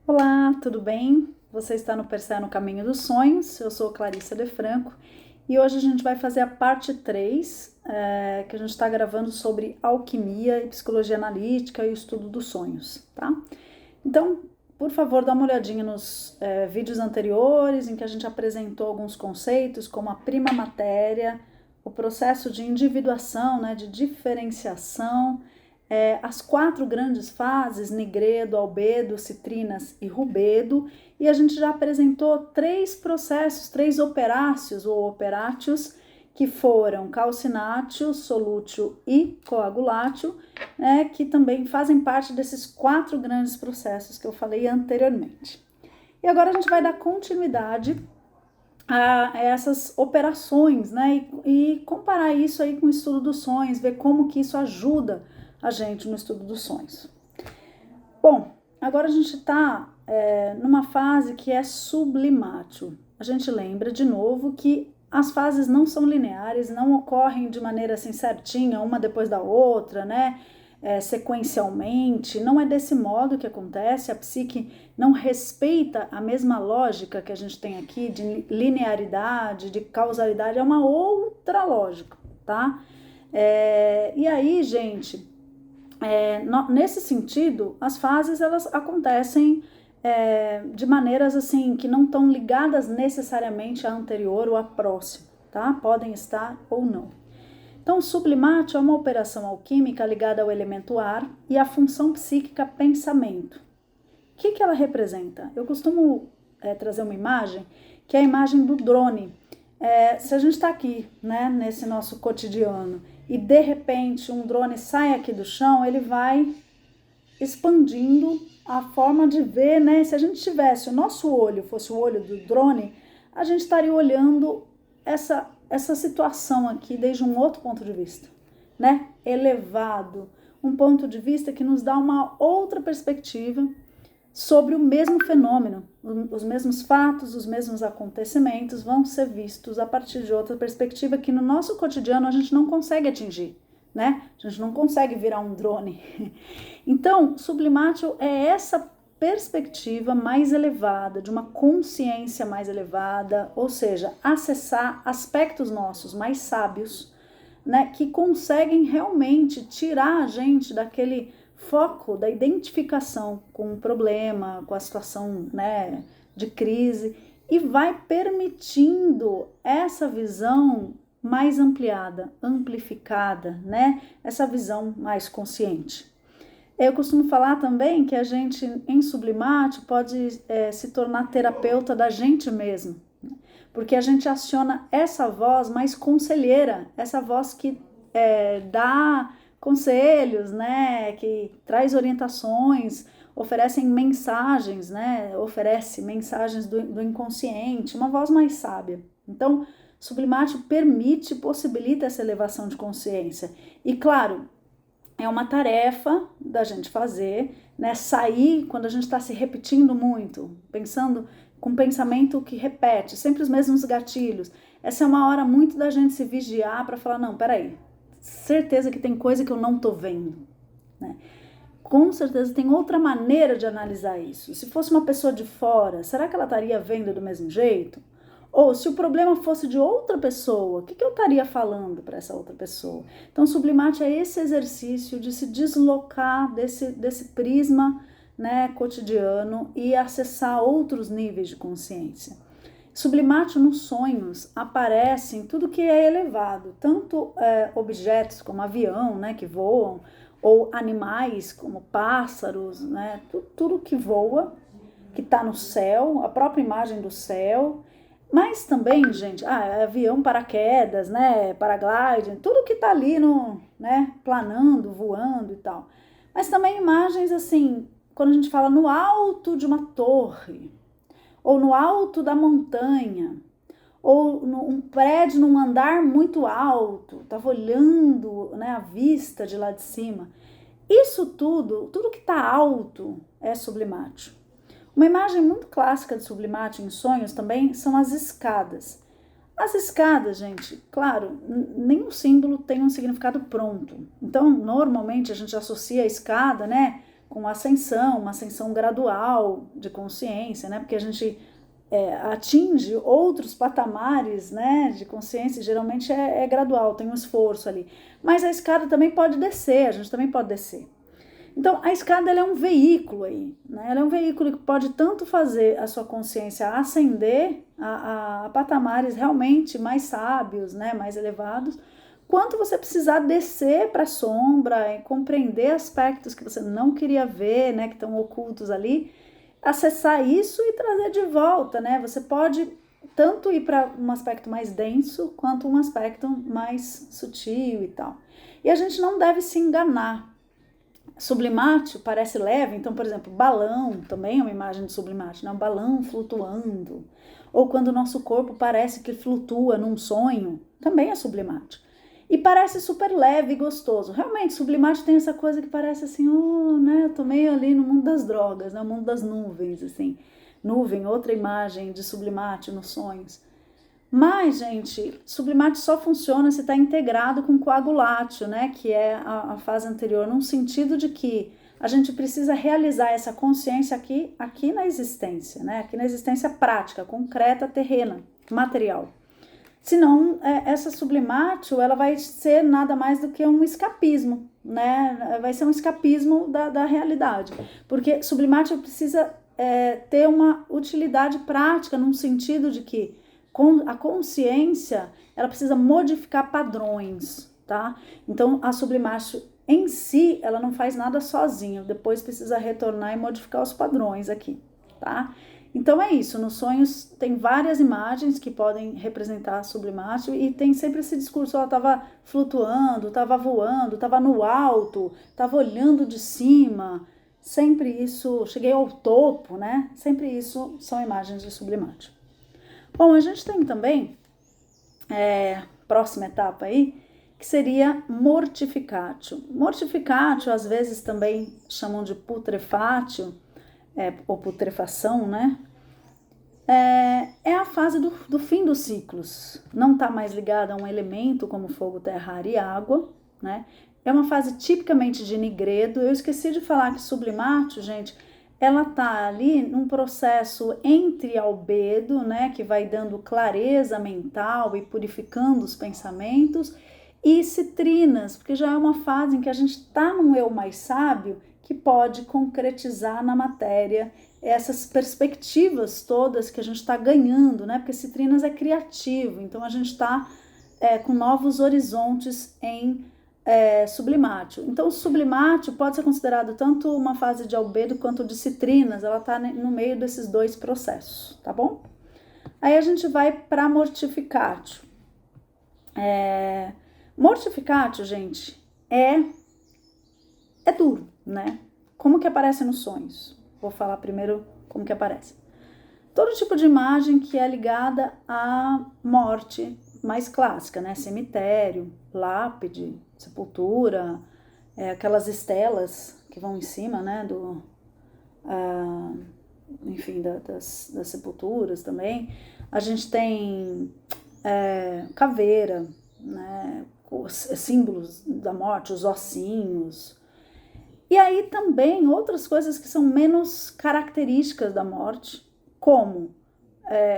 Olá, tudo bem? Você está no Persé no Caminho dos Sonhos, eu sou Clarissa De Franco e hoje a gente vai fazer a parte 3, que a gente está gravando sobre alquimia e psicologia analítica e o estudo dos sonhos, tá? Então, por favor, dá uma olhadinha nos vídeos anteriores em que a gente apresentou alguns conceitos como a prima matéria, o processo de individuação, né, de diferenciação, as 4 grandes fases, nigredo, albedo, citrinas e rubedo, e a gente já apresentou 3 processos, 3 operácios ou operátios, que foram calcinatio, solútil e coagulatio, né, que também fazem parte desses 4 grandes processos que eu falei anteriormente. E agora a gente vai dar continuidade a essas operações, né, e comparar isso aí com o estudo dos sonhos, ver como que isso ajuda a gente no estudo dos sonhos. Bom, agora a gente está numa fase que é sublimátil. A gente lembra de novo que as fases não são lineares, não ocorrem de maneira assim certinha, uma depois da outra, né? Sequencialmente, não é desse modo que acontece, a psique não respeita a mesma lógica que a gente tem aqui de linearidade, de causalidade, é uma outra lógica, tá? E aí, gente, nesse sentido, as fases elas acontecem de maneiras assim que não estão ligadas necessariamente à anterior ou à próxima, tá? Podem estar ou não. Então, o sublimate é uma operação alquímica ligada ao elemento ar e à função psíquica pensamento. O que ela representa? Eu costumo trazer uma imagem, que é a imagem do drone. Se a gente está aqui, né, nesse nosso cotidiano, e de repente um drone sai aqui do chão, ele vai expandindo a forma de ver, né? Se a gente tivesse, o nosso olho fosse o olho do drone, a gente estaria olhando essa situação aqui desde um outro ponto de vista, né? Elevado, um ponto de vista que nos dá uma outra perspectiva sobre o mesmo fenômeno. Os mesmos fatos, os mesmos acontecimentos vão ser vistos a partir de outra perspectiva que no nosso cotidiano a gente não consegue atingir, né? A gente não consegue virar um drone. Então, sublimátil é essa perspectiva mais elevada, de uma consciência mais elevada, ou seja, acessar aspectos nossos mais sábios, né, que conseguem realmente tirar a gente daquele foco da identificação com o problema, com a situação, né, de crise, e vai permitindo essa visão mais ampliada, amplificada, né, essa visão mais consciente. Eu costumo falar também que a gente, em sublimate, pode se tornar terapeuta da gente mesmo, porque a gente aciona essa voz mais conselheira, essa voz que dá conselhos, né, que traz orientações, oferecem mensagens, né, oferece mensagens do inconsciente, uma voz mais sábia. Então, sublimate permite, possibilita essa elevação de consciência. E claro, é uma tarefa da gente fazer, né? Sair quando a gente está se repetindo muito, pensando com pensamento que repete, sempre os mesmos gatilhos. Essa é uma hora muito da gente se vigiar para falar, não, peraí, certeza que tem coisa que eu não tô vendo, né? Com certeza tem outra maneira de analisar isso. Se fosse uma pessoa de fora, será que ela estaria vendo do mesmo jeito? Ou se o problema fosse de outra pessoa, o que eu estaria falando para essa outra pessoa? Então, sublimate é esse exercício de se deslocar desse prisma, né, cotidiano e acessar outros níveis de consciência. Sublimate nos sonhos aparece em tudo que é elevado, tanto objetos como avião, né, que voam, ou animais como pássaros, né, tudo que voa, que está no céu, a própria imagem do céu. Mas também, gente, avião, paraquedas, né, paragliding, tudo que tá ali no, né, planando, voando e tal. Mas também imagens assim, quando a gente fala no alto de uma torre, ou no alto da montanha, ou um prédio num andar muito alto, tava olhando, né, a vista de lá de cima. Isso tudo que tá alto é sublimático. Uma imagem muito clássica de sublimate em sonhos também são as escadas. As escadas, gente, claro, nenhum símbolo tem um significado pronto. Então, normalmente a gente associa a escada, né, com ascensão, uma ascensão gradual de consciência, né? Porque a gente atinge outros patamares, né, de consciência, geralmente é gradual, tem um esforço ali. Mas a escada também pode descer, a gente também pode descer. Então, a escada ela é um veículo aí, né? Ela é um veículo que pode tanto fazer a sua consciência ascender a patamares realmente mais sábios, né, mais elevados, quanto você precisar descer para a sombra e compreender aspectos que você não queria ver, né, que estão ocultos ali, acessar isso e trazer de volta, né? Você pode tanto ir para um aspecto mais denso quanto um aspecto mais sutil e tal. E a gente não deve se enganar. Sublimátil parece leve, então, por exemplo, balão também é uma imagem de sublimátil, né? Um balão flutuando. Ou quando o nosso corpo parece que flutua num sonho, também é sublimátil. E parece super leve e gostoso. Realmente, sublimátil tem essa coisa que parece assim, né? Eu tô meio ali no mundo das drogas, né? No mundo das nuvens, assim. Nuvem, outra imagem de sublimátil nos sonhos. Mas, gente, sublimátil só funciona se está integrado com coagulátil, né? Que é a fase anterior, num sentido de que a gente precisa realizar essa consciência aqui na existência, né? Aqui na existência prática, concreta, terrena, material. Senão, essa sublimátil, ela vai ser nada mais do que um escapismo, né? Vai ser um escapismo da realidade. Porque sublimátil precisa ter uma utilidade prática, num sentido de que a consciência, ela precisa modificar padrões, tá? Então, a sublimátil em si, ela não faz nada sozinha. Depois precisa retornar e modificar os padrões aqui, tá? Então é isso, nos sonhos tem várias imagens que podem representar sublimátil e tem sempre esse discurso, ela estava flutuando, estava voando, estava no alto, estava olhando de cima, sempre isso, cheguei ao topo, né? Sempre isso são imagens de sublimátil. Bom, a gente tem também, próxima etapa aí, que seria mortificatio. Mortificatio, às vezes também chamam de putrefatio, ou putrefação, né? É a fase do fim dos ciclos. Não está mais ligada a um elemento como fogo, terra, ar e água, né? É uma fase tipicamente de nigredo. Eu esqueci de falar que sublimátil, gente, ela tá ali num processo entre albedo, né, que vai dando clareza mental e purificando os pensamentos, e citrinas, porque já é uma fase em que a gente está num eu mais sábio que pode concretizar na matéria essas perspectivas todas que a gente está ganhando, né? Porque citrinas é criativo, então a gente está com novos horizontes em sublimátil. Então o sublimátil pode ser considerado tanto uma fase de albedo quanto de citrinas, ela está no meio desses dois processos, tá bom? Aí a gente vai para mortificatio. Mortificatio, gente, é duro, né? Como que aparece nos sonhos? Vou falar primeiro como que aparece. Todo tipo de imagem que é ligada à morte mais clássica, né? Cemitério, lápide, sepultura, aquelas estelas que vão em cima, né? Enfim, das sepulturas também. A gente tem caveira, né? Os símbolos da morte, os ossinhos. E aí também outras coisas que são menos características da morte, como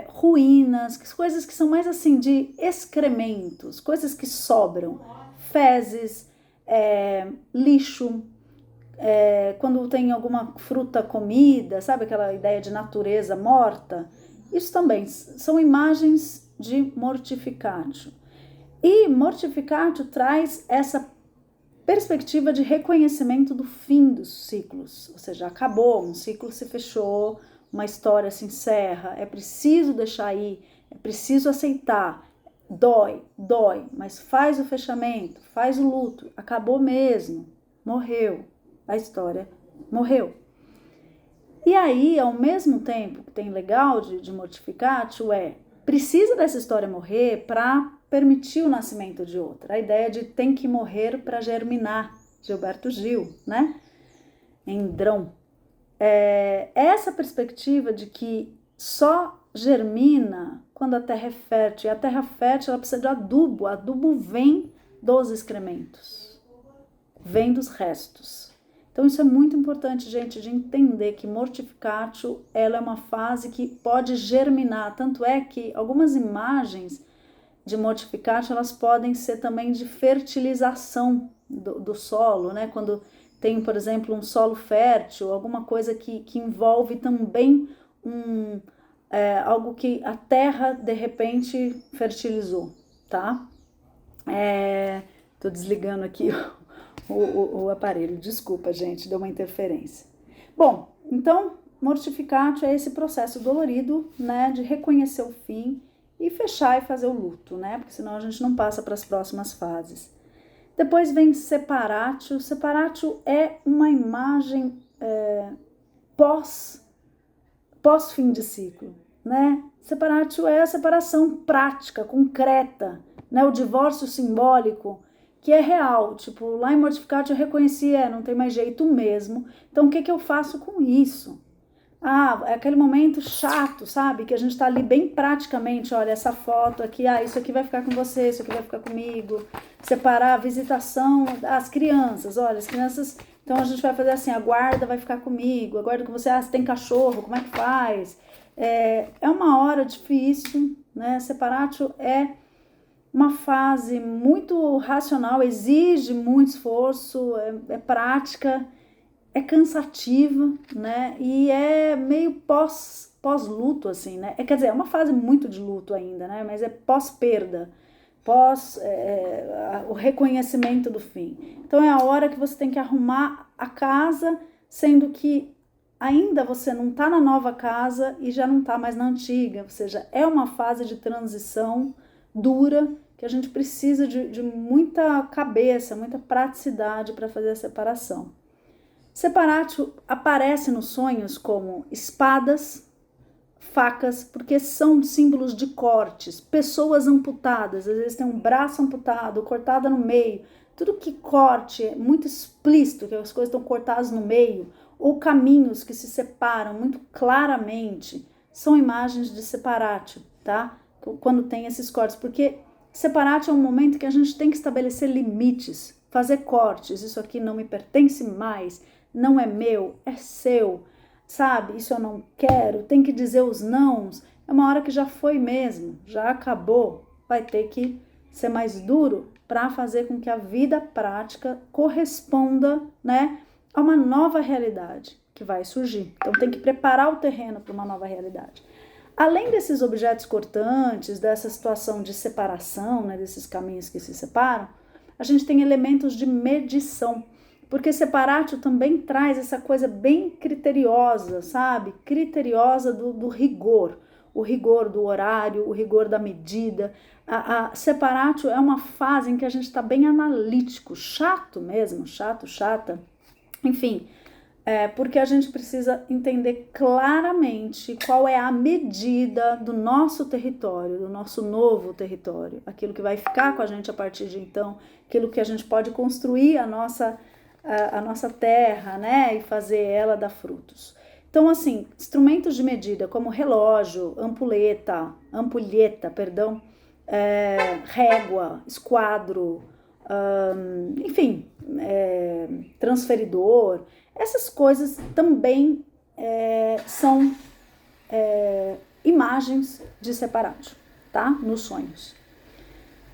ruínas, coisas que são mais assim de excrementos, coisas que sobram, fezes, lixo, quando tem alguma fruta comida, sabe aquela ideia de natureza morta? Isso também são imagens de mortificatio. E mortificatio traz essa perspectiva de reconhecimento do fim dos ciclos, ou seja, acabou, um ciclo se fechou, uma história se encerra, é preciso deixar ir, é preciso aceitar, dói, mas faz o fechamento, faz o luto, acabou mesmo, morreu, a história morreu. E aí, ao mesmo tempo que tem legal de mortificatio, precisa dessa história morrer para permitir o nascimento de outra. A ideia de tem que morrer para germinar, Gilberto Gil, né? Em Drão. Essa perspectiva de que só germina quando a terra é fértil. E a terra fértil ela precisa de adubo. O adubo vem dos excrementos, vem dos restos. Então isso é muito importante, gente, de entender que mortificatio, ela é uma fase que pode germinar, tanto é que algumas imagens de mortificatio, elas podem ser também de fertilização do solo, né? Quando tem, por exemplo, um solo fértil, alguma coisa que envolve também algo que a terra, de repente, fertilizou, tá? Tô desligando aqui o aparelho, desculpa, gente, deu uma interferência. Bom, então, mortificatio é esse processo dolorido, né, de reconhecer o fim e fechar e fazer o luto, né, porque senão a gente não passa para as próximas fases. Depois vem separatio. Separatio é uma imagem pós fim de ciclo, né? Separatio é a separação prática, concreta, né? O divórcio simbólico, que é real. Tipo, lá em Mortificatio eu reconheci, não tem mais jeito mesmo. Então, o que eu faço com isso? É aquele momento chato, sabe? Que a gente tá ali bem praticamente, olha, essa foto aqui, isso aqui vai ficar com você, isso aqui vai ficar comigo. Separar a visitação, as crianças, olha, as crianças, então a gente vai fazer assim, a guarda vai ficar comigo, a guarda com você, você tem cachorro, como é que faz? É uma hora difícil, né? Separatio é uma fase muito racional, exige muito esforço, é prática, é cansativa, né? E é meio pós-luto, assim, né? Quer dizer, é uma fase muito de luto ainda, né? Mas é pós-perda, o reconhecimento do fim. Então é a hora que você tem que arrumar a casa, sendo que ainda você não tá na nova casa e já não tá mais na antiga, ou seja, é uma fase de transição dura que a gente precisa de muita cabeça, muita praticidade para fazer a separação. Separatio aparece nos sonhos como espadas, facas, porque são símbolos de cortes, pessoas amputadas, às vezes tem um braço amputado, cortada no meio, tudo que corte é muito explícito, que as coisas estão cortadas no meio, ou caminhos que se separam muito claramente, são imagens de separatio, tá? Quando tem esses cortes, porque separatio é um momento que a gente tem que estabelecer limites, fazer cortes, isso aqui não me pertence mais, não é meu, é seu, sabe? Isso eu não quero, tem que dizer os nãos. É uma hora que já foi mesmo, já acabou. Vai ter que ser mais duro para fazer com que a vida prática corresponda, né, a uma nova realidade que vai surgir. Então tem que preparar o terreno para uma nova realidade. Além desses objetos cortantes, dessa situação de separação, né, desses caminhos que se separam, a gente tem elementos de medição. Porque separatio também traz essa coisa bem criteriosa, sabe? Criteriosa do rigor. O rigor do horário, o rigor da medida. A separatio é uma fase em que a gente está bem analítico, chato mesmo, chata. Enfim, porque a gente precisa entender claramente qual é a medida do nosso território, do nosso novo território. Aquilo que vai ficar com a gente a partir de então, aquilo que a gente pode construir a nossa terra, né, e fazer ela dar frutos. Então, assim, instrumentos de medida como relógio, ampulheta, régua, esquadro, enfim, transferidor, essas coisas também são imagens de separatio, tá? Nos sonhos.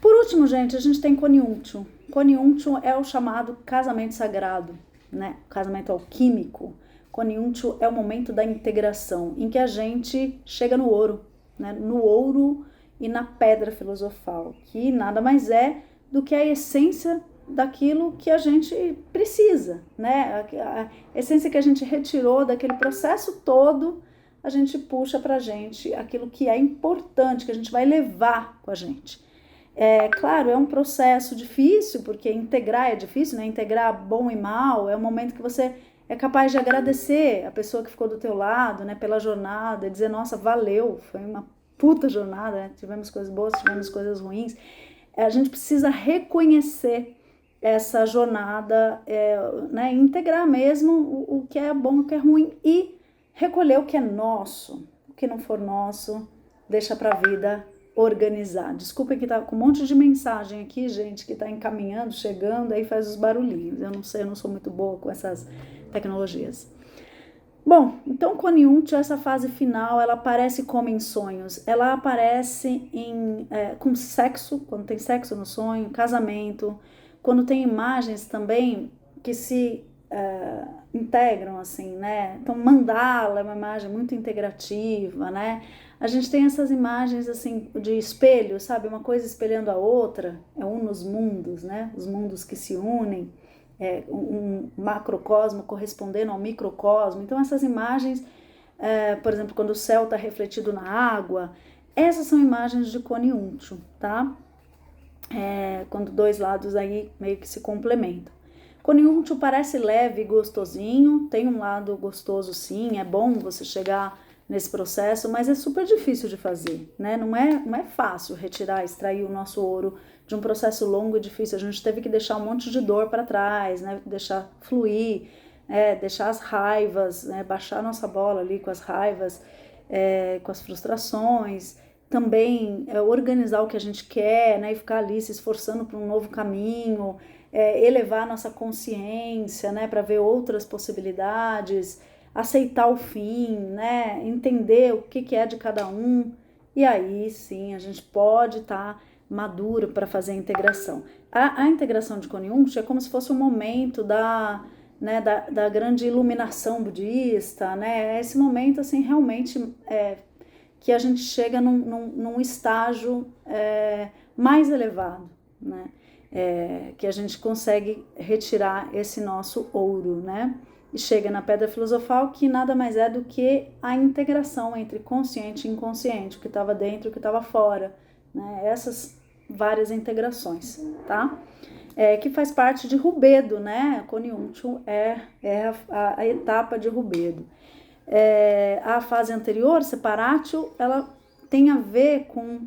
Por último, gente, a gente tem coniunctio. Coniunctio é o chamado casamento sagrado, né? Casamento alquímico. Coniunctio é o momento da integração, em que a gente chega no ouro, né? No ouro e na pedra filosofal, que nada mais é do que a essência daquilo que a gente precisa, né? A essência que a gente retirou daquele processo todo, a gente puxa pra gente aquilo que é importante, que a gente vai levar com a gente. Claro, é um processo difícil, porque integrar é difícil, né? Integrar bom e mal é um momento que você é capaz de agradecer a pessoa que ficou do teu lado, né? Pela jornada, e dizer, nossa, valeu, foi uma puta jornada, né? Tivemos coisas boas, tivemos coisas ruins. A gente precisa reconhecer essa jornada, né? Integrar mesmo o que é bom, o que é ruim e recolher o que é nosso. O que não for nosso, deixa pra vida organizar. Desculpa que tá com um monte de mensagem aqui, gente, que tá encaminhando, chegando, aí faz os barulhinhos. Eu não sei, eu não sou muito boa com essas tecnologias. Bom, então Koniuntio, essa fase final, ela aparece como em sonhos? Ela aparece com sexo, quando tem sexo no sonho, casamento, quando tem imagens também que se integram, assim, né? Então, mandala é uma imagem muito integrativa, né? A gente tem essas imagens, assim, de espelho, sabe? Uma coisa espelhando a outra, é um nos mundos, né? Os mundos que se unem. Um macrocosmo correspondendo ao microcosmo. Então essas imagens, por exemplo, quando o céu está refletido na água, essas são imagens de Koniuntio, tá? Quando dois lados aí meio que se complementam. Koniuntio parece leve e gostosinho, tem um lado gostoso sim, é bom você chegar nesse processo, mas é super difícil de fazer, né? Não é fácil retirar, extrair o nosso ouro de um processo longo e difícil. A gente teve que deixar um monte de dor para trás, né? Deixar fluir, deixar as raivas, né? Baixar nossa bola ali com as raivas, com as frustrações. Também organizar o que a gente quer, né? E ficar ali se esforçando para um novo caminho, elevar nossa consciência, né? Para ver outras possibilidades, aceitar o fim, né? Entender o que é de cada um. E aí sim a gente pode estar maduro para fazer a integração. A integração de Koniuntio é como se fosse um momento da grande iluminação budista, né? É esse momento assim realmente que a gente chega num estágio mais elevado, né? Que a gente consegue retirar esse nosso ouro, né? E chega na pedra filosofal, que nada mais é do que a integração entre consciente e inconsciente, o que estava dentro e o que estava fora, né? Essas várias integrações, tá? Que faz parte de Rubedo, né? Koniuntio é a etapa de Rubedo. A fase anterior, Separatio, ela tem a ver com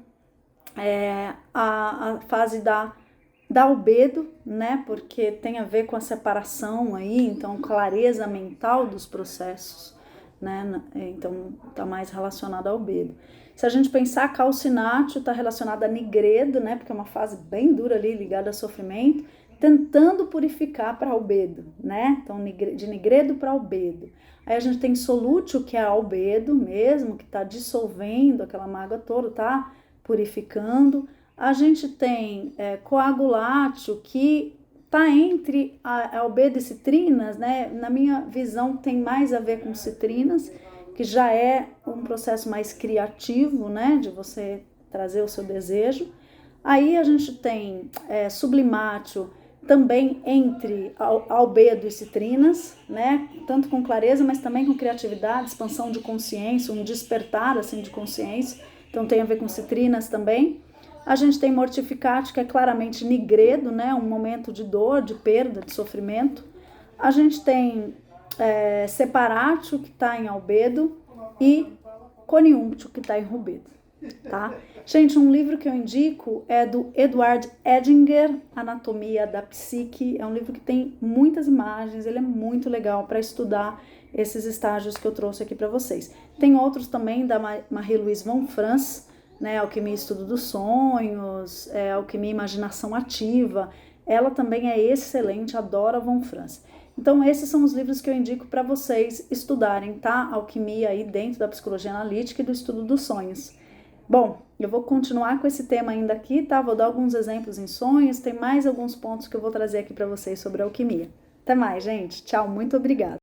a fase da albedo, né? Porque tem a ver com a separação aí, então clareza mental dos processos, né? Então tá mais relacionado ao albedo. Se a gente pensar, Calcinatio está relacionado a Nigredo, né? Porque é uma fase bem dura ali, ligada a sofrimento, tentando purificar para albedo, né? Então de Nigredo para albedo. Aí a gente tem Solútio, que é albedo mesmo, que está dissolvendo aquela mágoa toda, tá purificando. A gente tem Coagulatio, que está entre albedo e citrinas, né? Na minha visão tem mais a ver com citrinas, que já é um processo mais criativo, né? De você trazer o seu desejo. Aí a gente tem Sublimatio, também entre albedo e citrinas, né? Tanto com clareza, mas também com criatividade, expansão de consciência, um despertar assim de consciência. Então tem a ver com citrinas também. A gente tem Mortificatio, que é claramente nigredo, né? Um momento de dor, de perda, de sofrimento. A gente tem Separatio, que está em albedo, e Koniuntio, que está em rubedo, tá? Gente, um livro que eu indico é do Edward Edinger, Anatomia da Psique. É um livro que tem muitas imagens, ele é muito legal para estudar esses estágios que eu trouxe aqui para vocês. Tem outros também da Marie-Louise von Franz, né? Alquimia e Estudo dos Sonhos, Alquimia e Imaginação Ativa. Ela também é excelente, adoro a von Franz. Então esses são os livros que eu indico para vocês estudarem, tá? Alquimia aí dentro da psicologia analítica e do estudo dos sonhos. Bom, eu vou continuar com esse tema ainda aqui, tá? Vou dar alguns exemplos em sonhos, tem mais alguns pontos que eu vou trazer aqui para vocês sobre alquimia. Até mais, gente. Tchau, muito obrigada.